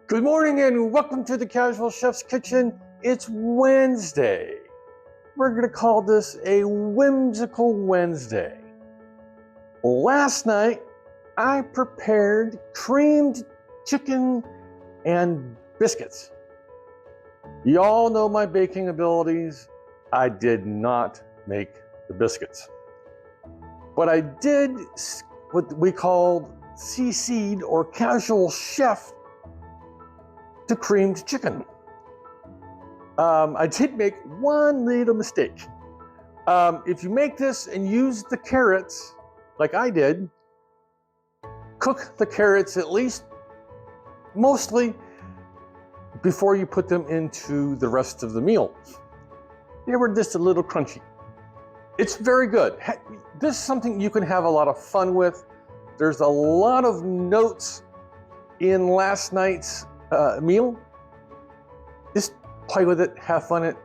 Good morning and welcome to the Casual Chef's Kitchen. It's Wednesday. We're going to call this a whimsical Wednesday. Last night, I prepared creamed chicken and biscuits. Y'all know my baking abilities. I did not make the biscuits. But I did what we called CC'd or casual chef to creamed chicken. I did make one little mistake. If you make this and use the carrots like I did, cook the carrots at least mostly before you put them into the rest of the meal. They were just a little crunchy. It's very good. This is something you can have a lot of fun with. There's a lot of notes in last night's meal. Just play with it, have fun with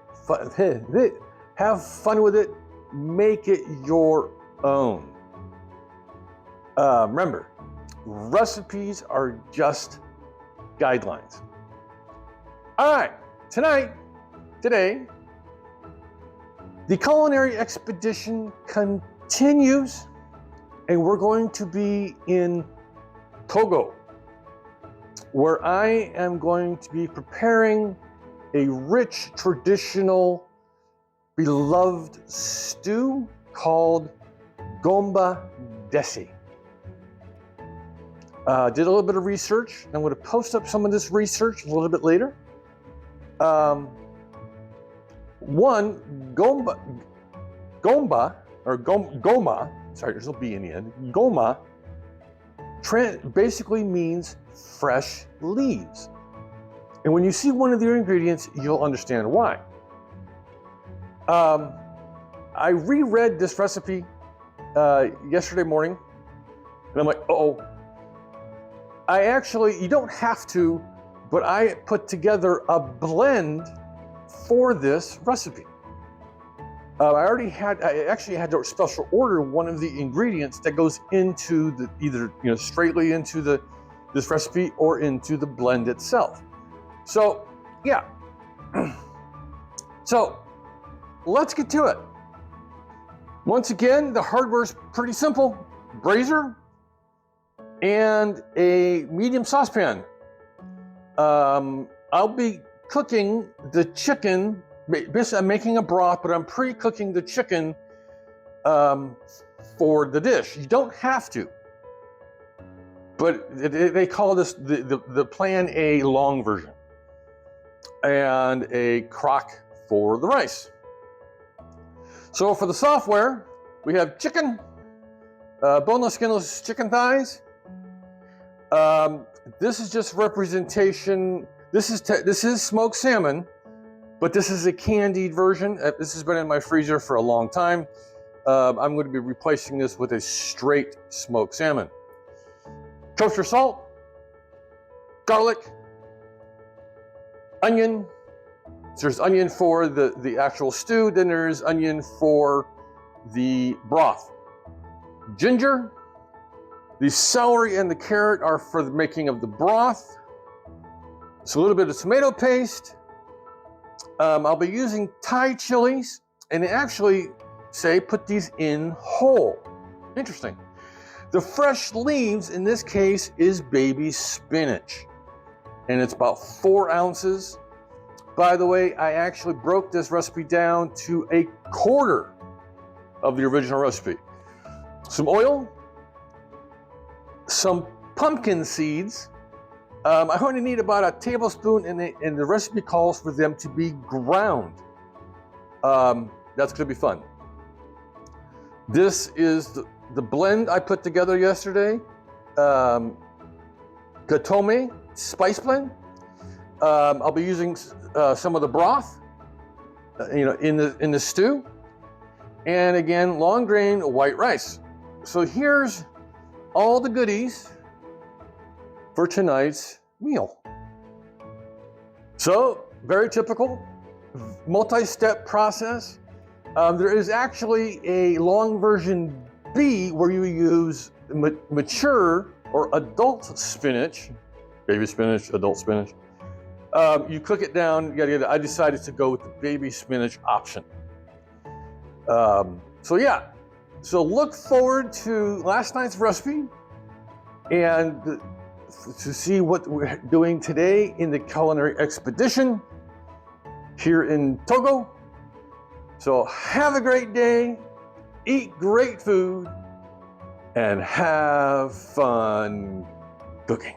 it, make it your own. Remember, recipes are just guidelines. All right, today, the Culinary Expedition continues, and we're going to be in Togo, where I am going to be preparing a rich, traditional, beloved stew called Gboma Dessi. Did a little bit of research. I'm going to post up some of this research a little bit later. Gboma, sorry, there's no B in the end. Gboma basically means fresh leaves. And when you see one of the ingredients, you'll understand why. I reread this recipe yesterday morning, and I'm like, uh-oh. You don't have to, but I put together a blend for this recipe. I actually had to special order one of the ingredients that goes into the straightly into this recipe or into the blend itself. So yeah, so let's get to it. Once again, the hardware's pretty simple: brazier and a medium saucepan. I'll be cooking the chicken. Basically, I'm making a broth, but I'm pre-cooking the chicken for the dish. You don't have to, but they call this the Plan A long version, and a crock for the rice. So for the software, we have chicken, boneless, skinless chicken thighs. This is just representation. This is smoked salmon. But this is a candied version. This has been in my freezer for a long time. I'm going to be replacing this with a straight smoked salmon. Kosher salt, garlic, onion. So there's onion for the actual stew, then there's onion for the broth. Ginger, the celery and the carrot are for the making of the broth. So a little bit of tomato paste. I'll be using Thai chilies, and they actually say put these in whole. Interesting. The fresh leaves in this case is baby spinach, and it's about 4 ounces. By the way, I actually broke this recipe down to a quarter of the original recipe. Some oil, some pumpkin seeds. I only need about a tablespoon, and the recipe calls for them to be ground. That's going to be fun. This is the blend I put together yesterday. Gatome spice blend. I'll be using some of the broth, in the stew, and again, long grain white rice. So here's all the goodies for tonight's meal. So, very typical, multi-step process. There is actually a long version B where you use mature or adult spinach baby spinach, adult spinach. You cook it down, I decided to go with the baby spinach option. So yeah, so look forward to last night's recipe and to see what we're doing today in the Culinary Expedition here in Togo. So have a great day, eat great food, and have fun cooking.